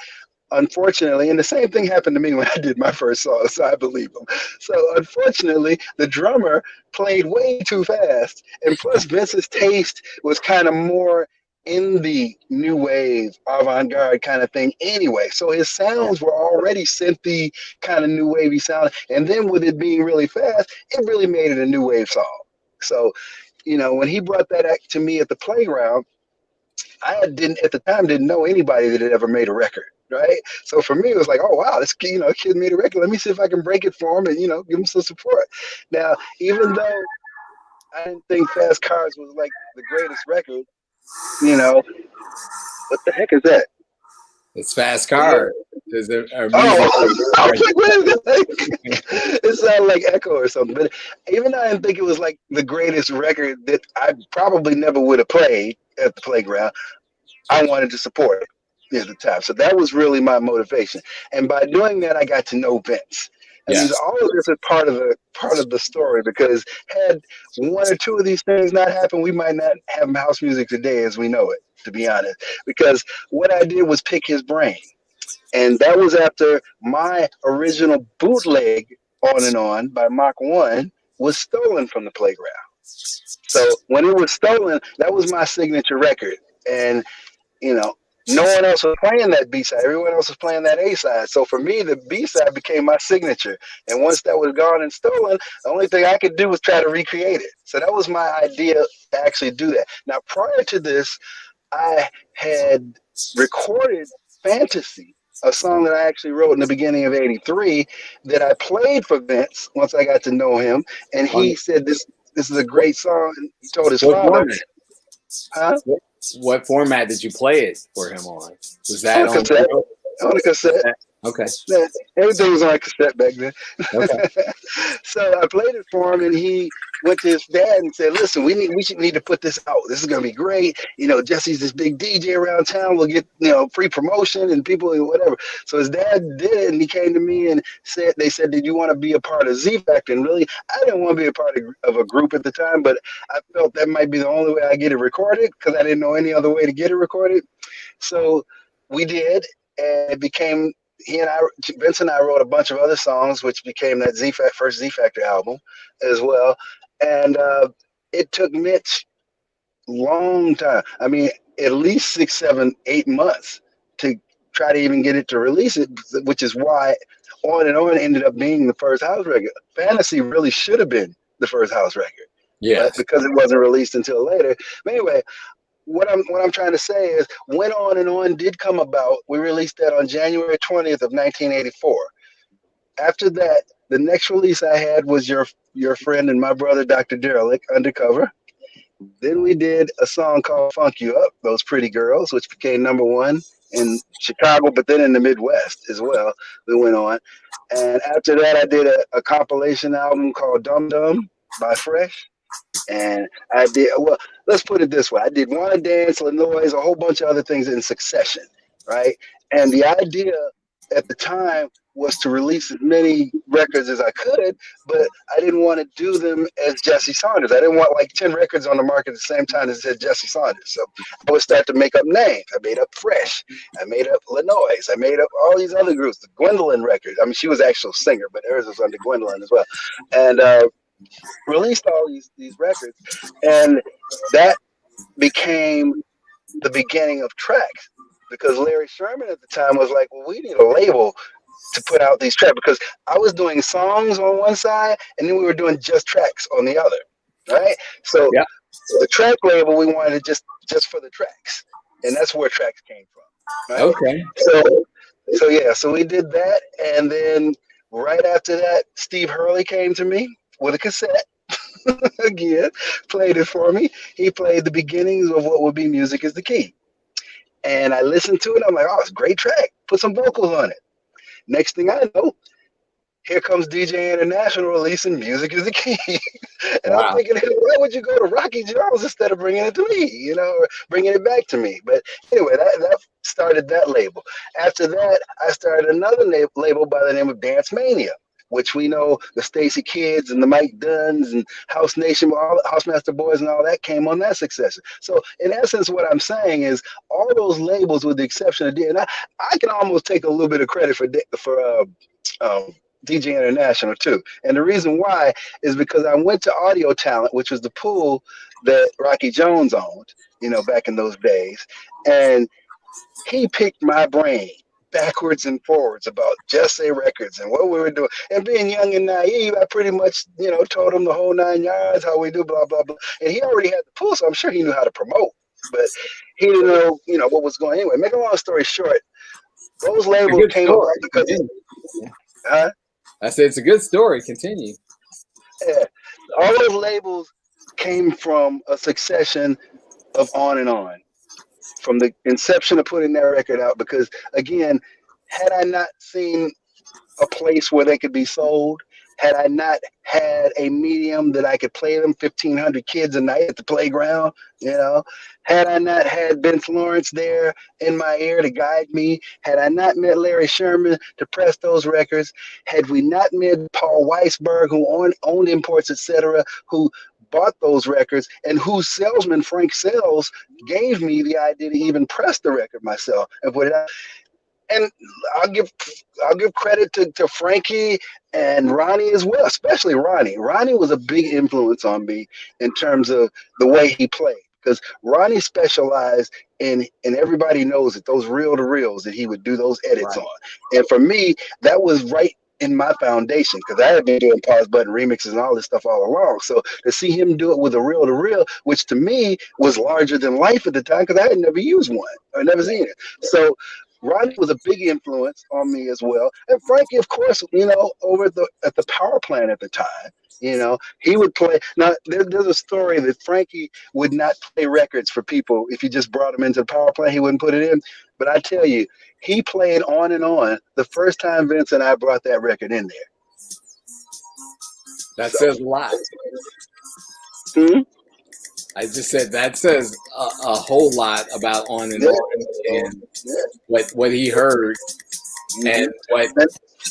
Unfortunately, and the same thing happened to me when I did my first song, so I believe him. So unfortunately, the drummer played way too fast, and plus Vince's taste was kind of more in the new wave, avant-garde kind of thing anyway. So his sounds were already synthy, kind of new wavy sound, and then with it being really fast, it really made it a new wave song. So, when he brought that act to me at the playground, I didn't at the time didn't know anybody that had ever made a record, right? So for me, it was like, oh wow, this kid made a record. Let me see if I can break it for him and give him some support. Now, even though I didn't think Fast Cars was like the greatest record, what the heck is that? It's Fast Car. Is it I was like, what is that? It sounded like Echo or something. But even though I didn't think it was like the greatest record that I probably never would have played at the playground, I wanted to support it at the time. So that was really my motivation. And by doing that, I got to know Vince. And all of this is part of the story, because had one or two of these things not happened, we might not have house music today as we know it, to be honest. Because what I did was pick his brain. And that was after my original bootleg On and On by Mach 1 was stolen from the playground. So when it was stolen, that was my signature record. And no one else was playing that B-side. Everyone else was playing that A-side. So for me, the B-side became my signature. And once that was gone and stolen, the only thing I could do was try to recreate it. So that was my idea to actually do that. Now, prior to this, I had recorded Fantasy, a song that I actually wrote in the beginning of '83 that I played for Vince once I got to know him. And he said, this is a great song. And he told his father. Huh? What format did you play it for him on? Was that on cassette? On a cassette. Okay. Yeah, everything was on cassette back then. Okay. So I played it for him, and he went to his dad and said, "Listen, we need to put this out. This is gonna be great. Jesse's this big DJ around town. We'll get free promotion and people and whatever." So his dad did it, and he came to me and they said, "Did you want to be a part of Z Factor?" And really, I didn't want to be a part of a group at the time, but I felt that might be the only way I get it recorded, because I didn't know any other way to get it recorded. So we did, and it became. Vince and I wrote a bunch of other songs, which became that first Z Factor album as well. And it took Mitch long time. I mean, at least 6, 7, 8 months to try to even get it to release it, which is why On and On ended up being the first house record. Fantasy really should have been the first house record. Yeah. But because it wasn't released until later. But anyway, what I'm trying to say is, when On and On did come about, we released that on January 20th of 1984. After that, the next release I had was your friend and my brother, Dr. Derelick, Undercover. Then we did a song called Funk You Up, Those Pretty Girls, which became #1 in Chicago, but then in the Midwest as well. We went on. And after that, I did a compilation album called Dum Dum by Fresh. And I did, well, let's put it this way. I did Wanna Dance, Illinois, a whole bunch of other things in succession, right? And the idea at the time was to release as many records as I could, but I didn't want to do them as Jesse Saunders. I didn't want like 10 records on the market at the same time as said Jesse Saunders. So I would start to make up names. I made up Fresh. I made up Illinois. I made up all these other groups, the Gwendolyn records. I mean, she was an actual singer, but hers was under Gwendolyn as well. And released all these records, and that became the beginning of tracks, because Larry Sherman at the time was like, well, we need a label to put out these tracks, because I was doing songs on one side and then we were doing just tracks on the other, right? So the track label, we wanted it just for the tracks, and that's where tracks came from, right? Okay. So we did that, and then right after that, Steve Hurley came to me with a cassette. Again, played it for me. He played the beginnings of what would be Music is the Key. And I listened to it. I'm like, oh, it's a great track. Put some vocals on it. Next thing I know, here comes DJ International releasing Music is the Key. And I'm thinking, hey, why would you go to Rocky Jones instead of bringing it to me, or bringing it back to me? But anyway, that started that label. After that, I started another label by the name of Dance Mania. which we know the Stacy Kids and the Mike Dunns and House Nation, all Housemaster Boys and all that came on that succession. So in essence, what I'm saying is all those labels, with the exception of D, and I can almost take a little bit of credit for DJ International too. And the reason why is because I went to Audio Talent, which was the pool that Rocky Jones owned, back in those days, and he picked my brain backwards and forwards about Jesse Records and what we were doing. And being young and naive, I pretty much, told him the whole 9 yards, how we do, blah, blah, blah. And he already had the pool, so I'm sure he knew how to promote. But he didn't know, what was going on. Anyway, make a long story short, those labels came about because... Huh? I said it's a good story. Continue. Yeah. All those labels came from a succession of On and On, from the inception of putting that record out. Because again, had I not seen a place where they could be sold, had I not had a medium that I could play them 1,500 kids a night at the playground, had I not had Vince Lawrence there in my ear to guide me, had I not met Larry Sherman to press those records, had we not met Paul Weisberg, who owned Imports, etc., who bought those records, and whose salesman, Frank Sells, gave me the idea to even press the record myself and put it out. And I'll give credit to Frankie and Ronnie as well, especially Ronnie. Ronnie was a big influence on me in terms of the way he played, because Ronnie specialized in, and everybody knows it, those reel-to-reels that he would do those edits on. And for me, that was right in my foundation, because I had been doing pause button remixes and all this stuff all along. So to see him do it with a reel-to-reel, which to me was larger than life at the time, because I had never used one. I'd never seen it. So Ronnie was a big influence on me as well. And Frankie, of course, over at the power plant at the time, he would play. Now, there's a story that Frankie would not play records for people. If you just brought him into the power plant, he wouldn't put it in. But I tell you, he played On and On the first time Vince and I brought that record in there. That says a lot. Hmm? I just said that says a whole lot about On and On and what he heard and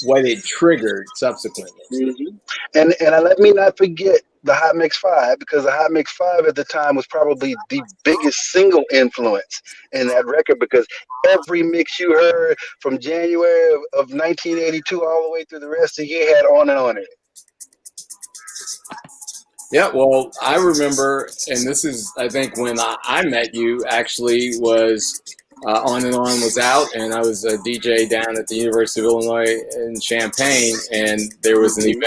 what it triggered subsequently. Mm-hmm. And let me not forget the Hot Mix 5, because the Hot Mix 5 at the time was probably the biggest single influence in that record, because every mix you heard from January of 1982 all the way through the rest of the year had On and On in it. Yeah, well, I remember, and this is, I think, when I met you, actually, was On and On was out, and I was a DJ down at the University of Illinois in Champaign, and there was an event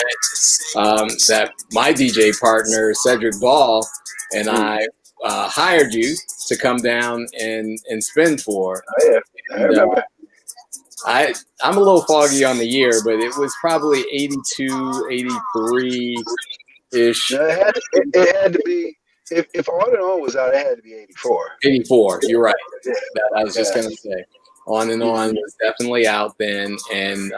that my DJ partner, Cedric Ball, and I hired you to come down and spin for. Oh, yeah. I remember. I'm a little foggy on the year, but it was probably 82, 83 ish. No, it had to be. If On and On was out, it had to be 84. 84. You're right. I was just gonna say, On and On was definitely out then, and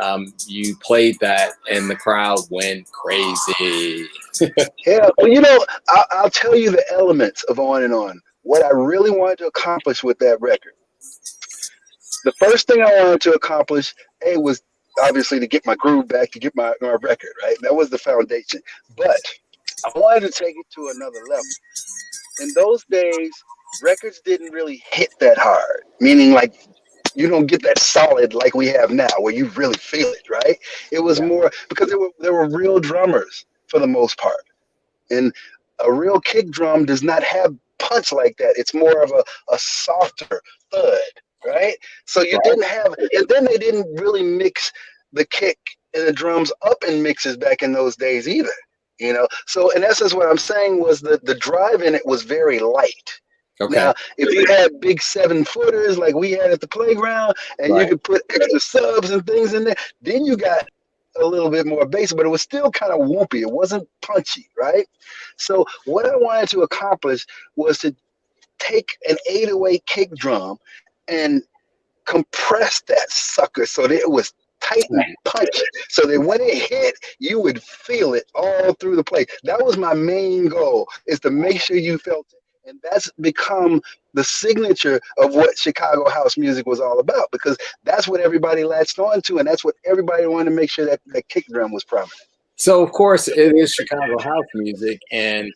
you played that, and the crowd went crazy. Yeah, well, I'll tell you the elements of On and On. What I really wanted to accomplish with that record. The first thing I wanted to accomplish, was obviously to get my groove back, to get my record, right? That was the foundation. But I wanted to take it to another level. In those days, records didn't really hit that hard, meaning like you don't get that solid like we have now, where you really feel it, right? It was more because there were real drummers for the most part, and a real kick drum does not have punch like that. It's more of a softer thud, right? So you didn't have, and then they didn't really mix the kick and the drums up in mixes back in those days either. So in essence, what I'm saying was that the drive in it was very light. Okay. Now, if you had big 7-footers like we had at the playground, and you could put extra subs and things in there, then you got a little bit more bass, but it was still kind of whoopy. It wasn't punchy, right? So what I wanted to accomplish was to take an 808 kick drum and compress that sucker so that it was tight and punchy, so that when it hit, you would feel it all through the place. That was my main goal, is to make sure you felt it. And that's become the signature of what Chicago house music was all about, because that's what everybody latched on to, and that's what everybody wanted to make sure that the kick drum was prominent. So, of course, it is Chicago house music, and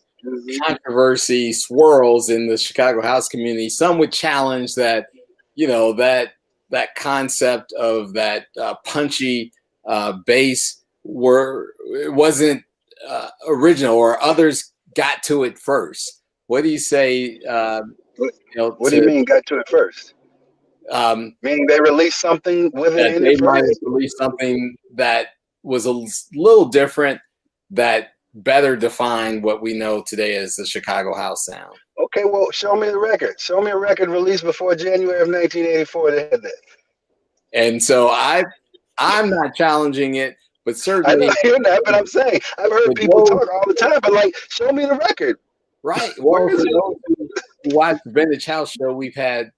controversy swirls in the Chicago house community. Some would challenge that, that concept of that punchy bass wasn't original, or others got to it first. What do you say? What do you mean got to it first? Meaning they released something with it in they it first? might have released something that was a little different, that better defined what we know today as the Chicago house sound. Okay, well, show me the record. Show me a record released before January of 1984 that had that. And so I'm not challenging it, but certainly. I know you're not, but I'm saying I've heard people talk all the time, but like, show me the record. Right. Well, for those who watch the Vintage House Show, we've had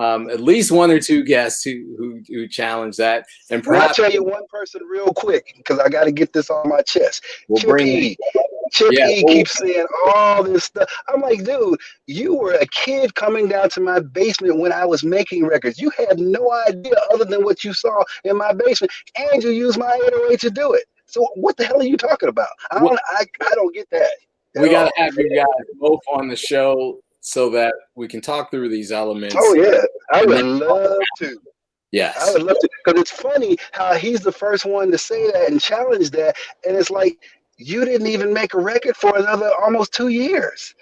at least one or two guests who challenge that. And perhaps I'll tell you one person real quick, because I got to get this on my chest. Chip E keeps saying all this stuff. I'm like, dude, you were a kid coming down to my basement when I was making records. You had no idea other than what you saw in my basement, and you used my 808 to do it. So what the hell are you talking about? I don't get that. We got to have you guys both on the show so that we can talk through these elements. Oh, yeah. I would love to. Yes. I would love to. Because it's funny how he's the first one to say that and challenge that. And it's like, you didn't even make a record for another almost 2 years.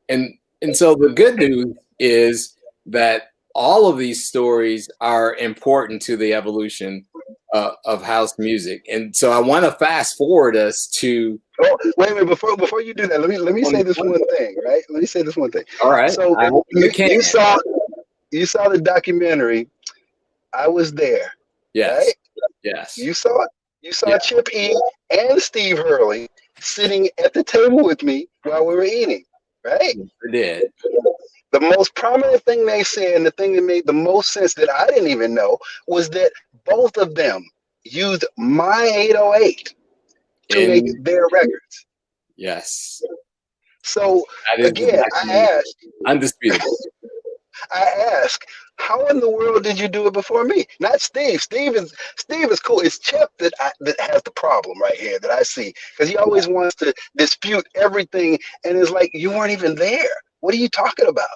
And so the good news is that all of these stories are important to the evolution of house music. And so I want to fast forward us to. Oh, wait a minute! Before you do that, let me say this one thing, right? Let me say this one thing. All right. So you saw the documentary. I was there. Yes. Right? Yes. You saw it. You saw Chip E and Steve Hurley sitting at the table with me while we were eating. Right? I did. The most prominent thing they said, and the thing that made the most sense that I didn't even know, was that both of them used my 808 to make their records. Yes. So again, I asked, undisputable. I asked, how in the world did you do it before me? Not Steve. Steve is cool. It's Chip that has the problem right here that I see, because he always wants to dispute everything, and it's like, you weren't even there. What are you talking about?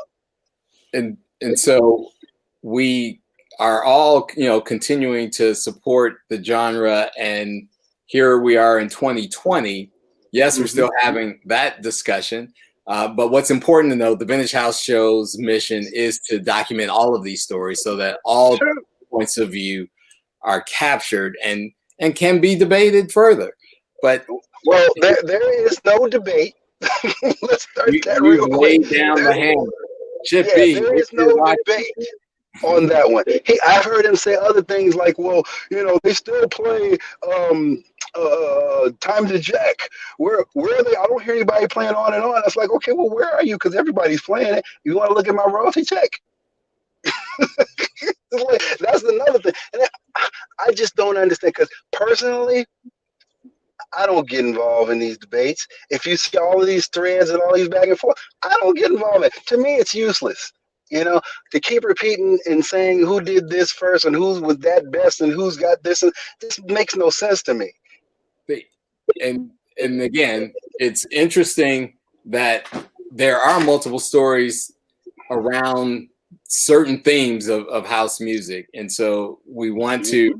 And so we are all continuing to support the genre, and here we are in 2020. Yes, we're still having that discussion. But what's important to know, the Vintage House Show's mission is to document all of these stories so that all points of view are captured and can be debated further. But there is no debate. Let's start that real quick. Laid down the hammer. Chip B, there is no debate on that one. I've heard him say other things like, well, they still play Time to Jack. Where are they? I don't hear anybody playing On and On. It's like, okay, well, where are you? Because everybody's playing it. You want to look at my royalty check? That's another thing. And I just don't understand, because personally, I don't get involved in these debates. If you see all of these threads and all these back and forth, I don't get involved in it. To me, it's useless. To keep repeating and saying who did this first and who was that best and who's got this, and this makes no sense to me. And again, it's interesting that there are multiple stories around certain themes of house music, and so we want to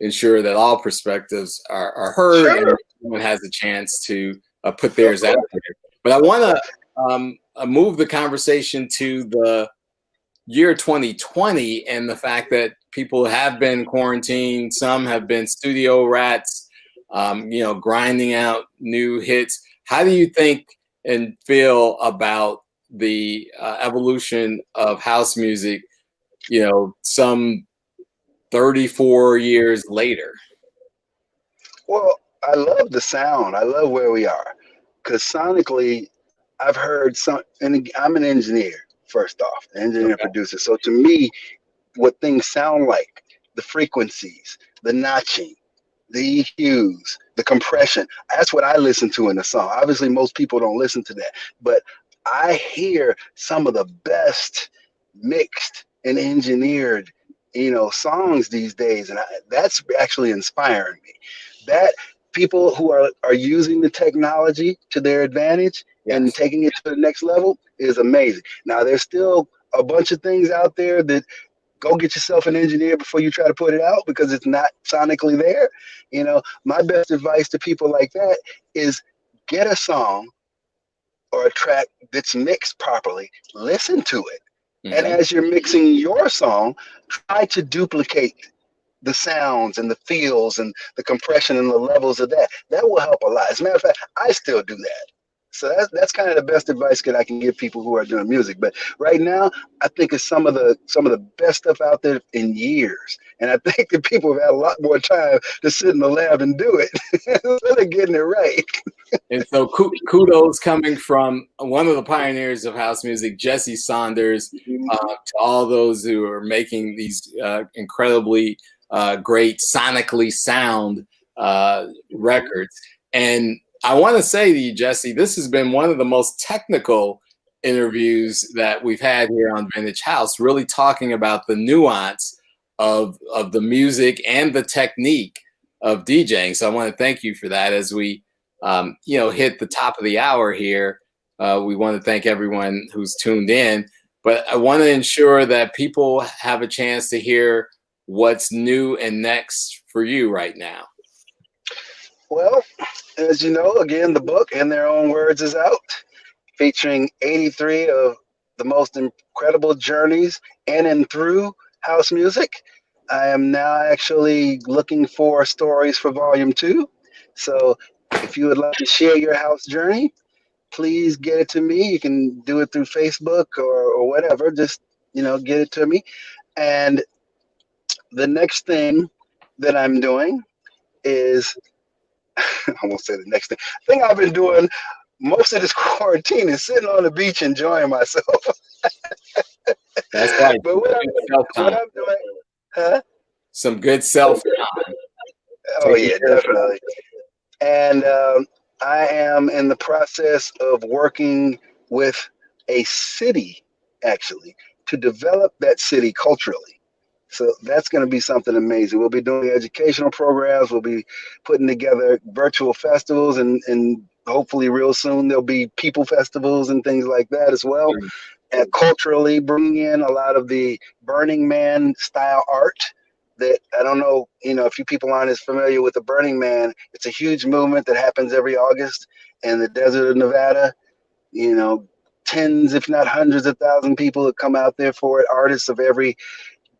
ensure that all perspectives are heard and everyone has a chance to put theirs out there. But I want to move the conversation to the year 2020 and the fact that people have been quarantined, some have been studio rats, grinding out new hits. How do you think and feel about the evolution of house music, some 34 years later? Well, I love the sound. I love where we are, because sonically, I've heard some, and I'm an engineer, first off, engineer producer. So to me, what things sound like, the frequencies, the notching, the EQs, the compression, that's what I listen to in the song. Obviously, most people don't listen to that, but I hear some of the best mixed and engineered, songs these days, and that's actually inspiring me. That people who are using the technology to their advantage and Yes. taking it to the next level is amazing. Now, there's still a bunch of things out there that go get yourself an engineer before you try to put it out because it's not sonically there. My best advice to people like that is get a song or a track that's mixed properly, listen to it. And Mm-hmm. as you're mixing your song, try to duplicate the sounds and the feels and the compression and the levels of that. That will help a lot. As a matter of fact, I still do that. So that's kind of the best advice that I can give people who are doing music. But right now, I think it's some of the best stuff out there in years. And I think that people have had a lot more time to sit in the lab and do it instead of getting it right. And so kudos coming from one of the pioneers of house music, Jesse Saunders, to all those who are making these incredibly great sonically sound records. And I want to say to you, Jesse, this has been one of the most technical interviews that we've had here on Vintage House, really talking about the nuance of the music and the technique of DJing. So I want to thank you for that as we hit the top of the hour here. We want to thank everyone who's tuned in, but I want to ensure that people have a chance to hear what's new and next for you right now. Well, as you know, again, the book, In Their Own Words, is out, featuring 83 of the most incredible journeys in and through house music. I am now actually looking for stories for volume 2. So if you would like to share your house journey, please get it to me. You can do it through Facebook or whatever. Just, get it to me. And the next thing that I'm doing is, I won't say the next thing I've been doing most of this quarantine is sitting on the beach enjoying myself. That's right. But what I'm doing, huh? Some good self-time. Oh yeah, definitely. And I am in the process of working with a city, actually, to develop that city culturally. So that's going to be something amazing. We'll be doing educational programs. We'll be putting together virtual festivals, and hopefully real soon there'll be people festivals and things like that as well. And culturally bringing in a lot of the Burning Man style art that I don't know, if you people aren't as familiar with the Burning Man, it's a huge movement that happens every August in the desert of Nevada. You know, tens, if not hundreds of thousand people that come out there for it, artists of every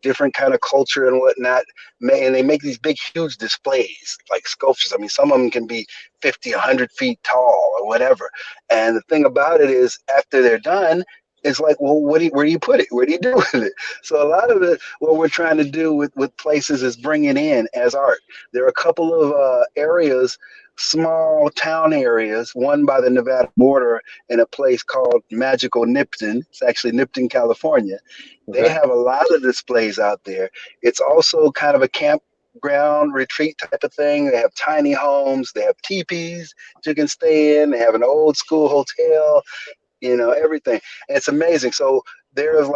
different kind of culture and whatnot. And they make these big, huge displays, like sculptures. I mean, some of them can be 50, 100 feet tall or whatever. And the thing about it is, after they're done, it's like, well, where do you put it? Where do you do with it? So a lot of it, what we're trying to do with places is bring it in as art. There are a couple of areas, small town areas, one by the Nevada border in a place called Magical Nipton. It's actually Nipton, California. They have a lot of displays out there. It's also kind of a campground retreat type of thing. They have tiny homes. They have teepees that you can stay in. They have an old school hotel, everything. And it's amazing. So there've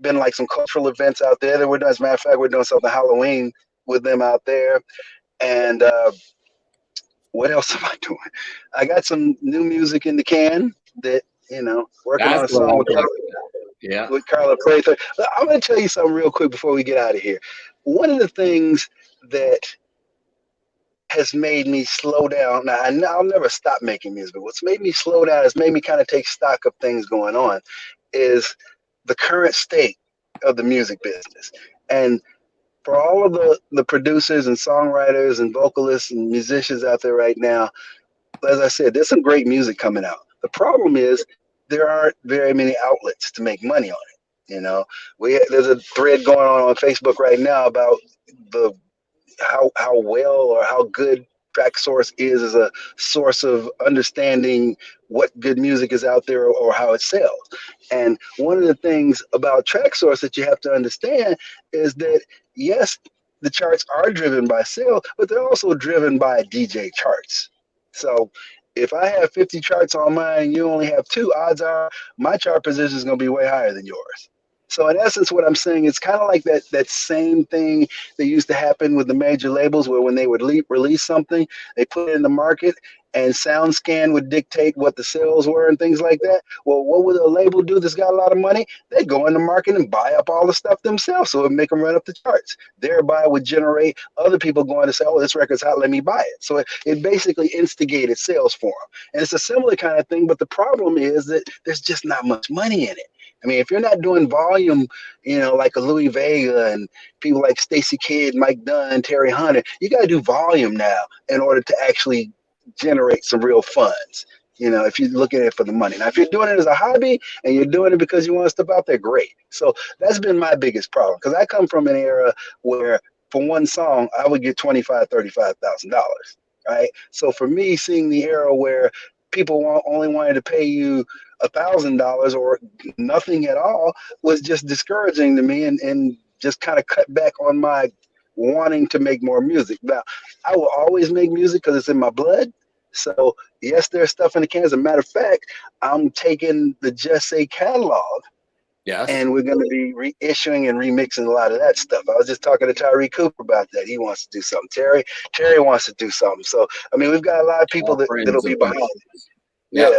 been like some cultural events out there that we're doing. As a matter of fact, we're doing something Halloween with them out there. And what else am I doing? I got some new music in the can that, working on a song with Carla Prather. I'm going to tell you something real quick before we get out of here. One of the things that has made me slow down, now I'll never stop making music, but what's made me slow down, has made me kind of take stock of things going on, is the current state of the music business. And for all of the producers and songwriters and vocalists and musicians out there right now, as I said, there's some great music coming out. The problem is there aren't very many outlets to make money on it. There's a thread going on Facebook right now about the how well or how good TrackSource is as a source of understanding what good music is out there or how it sells. And one of the things about TrackSource that you have to understand is that, yes, the charts are driven by sales, but they're also driven by DJ charts. So if I have 50 charts on mine and you only have two, odds are my chart position is going to be way higher than yours. So in essence, what I'm saying, it's kind of like that same thing that used to happen with the major labels, where when they would release something, they put it in the market, and SoundScan would dictate what the sales were and things like that. Well, what would a label do that's got a lot of money? They'd go in the market and buy up all the stuff themselves, so it would make them run up the charts. Thereby would generate other people going to say, oh, this record's hot, let me buy it. So it basically instigated sales for them. And it's a similar kind of thing, but the problem is that there's just not much money in it. I mean, if you're not doing volume, like a Louis Vega and people like Stacey Kidd, Mike Dunn, Terry Hunter, you got to do volume now in order to actually generate some real funds. If you look at it for the money. Now, if you're doing it as a hobby and you're doing it because you want to step out there, great. So that's been my biggest problem, because I come from an era where for one song I would get $25,000, $35,000, right? So for me, seeing the era where people only wanted to pay you $1,000 or nothing at all was just discouraging to me, and just kind of cut back on my wanting to make more music. Now, I will always make music because it's in my blood. So yes, there's stuff in the can. As a matter of fact, I'm taking the Jesse catalog. Yes. And we're going to be reissuing and remixing a lot of that stuff. I was just talking to Tyree Cooper about that. He wants to do something. Terry wants to do something. So, I mean, we've got a lot of people that'll be behind it. Yeah.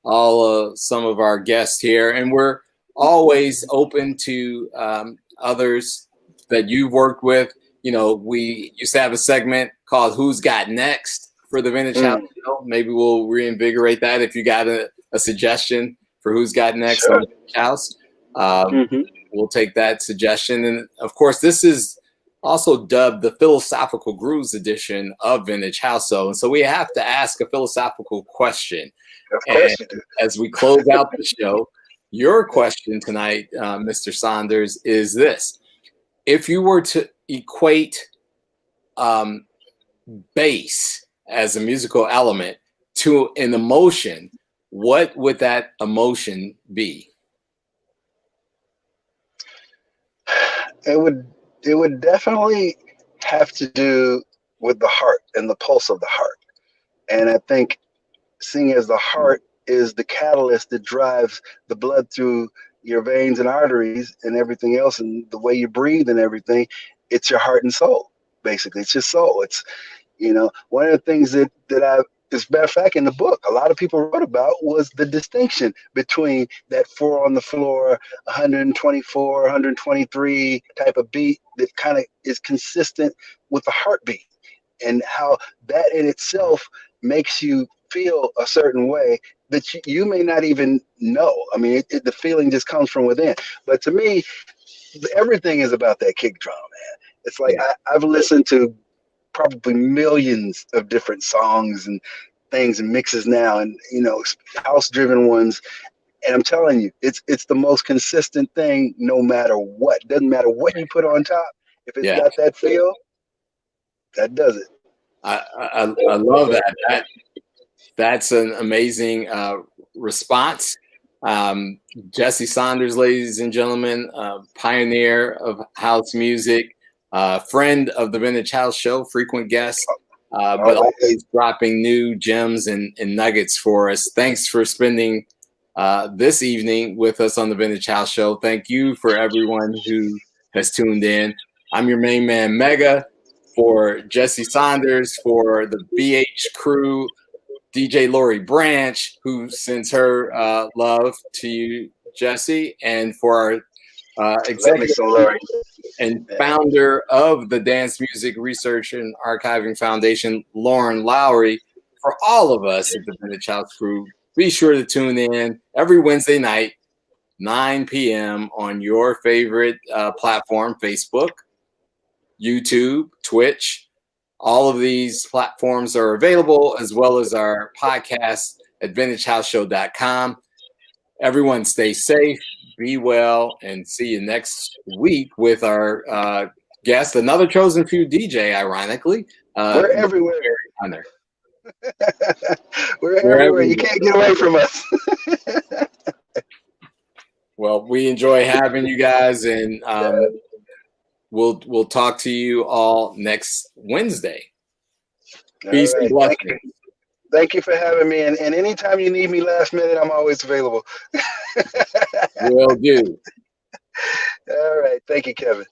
All some of our guests here. And we're always open to others that you've worked with. We used to have a segment called Who's Got Next for the Vintage House Show. Maybe we'll reinvigorate that if you got a suggestion for Who's Got Next on the Vintage House. We'll take that suggestion. And of course, this is also dubbed the Philosophical Grooves edition of Vintage House. And so we have to ask a philosophical question. Of course you do. As we close out the show, your question tonight, Mr. Saunders, is this. If you were to equate bass as a musical element to an emotion, what would that emotion be? It would definitely have to do with the heart and the pulse of the heart. And I think, seeing as the heart is the catalyst that drives the blood through your veins and arteries and everything else, and the way you breathe and everything, it's your heart and soul. Basically, it's your soul. It's, one of the things that as a matter of fact, in the book, a lot of people wrote about was the distinction between that 4 on the floor, 124, 123 type of beat that kind of is consistent with the heartbeat, and how that in itself makes you feel a certain way that you may not even know. I mean, the feeling just comes from within. But to me, everything is about that kick drum, man. It's like I've listened to probably millions of different songs and things and mixes now, and house driven ones, and I'm telling you, it's the most consistent thing no matter what. Doesn't matter what you put on top, if it's got that feel, that does it. I love that. That's an amazing response. Jesse Saunders, ladies and gentlemen, pioneer of house music, friend of the Vintage House Show, frequent guest, but always dropping new gems and nuggets for us. Thanks for spending this evening with us on the Vintage House Show. Thank you for everyone who has tuned in. I'm your main man, Mega, for Jesse Saunders, for the BH crew, DJ Lowery Branch, who sends her love to you, Jesse, and for our executive and founder of the Dance Music Research and Archiving Foundation, Lauren Lowery. For all of us at the Vintage House crew, be sure to tune in every Wednesday night, 9 p.m. on your favorite platform, Facebook, YouTube, Twitch. All of these platforms are available, as well as our podcast at vintagehouseshow.com. Everyone stay safe, be well, and see you next week with our guest, another chosen few DJ, ironically. We're everywhere. We're everywhere. You can't get away from us. Well, we enjoy having you guys, and we'll talk to you all next Wednesday. Peace and blessings. Thank you for having me. And anytime you need me last minute, I'm always available. Will do. All right. Thank you, Kevin.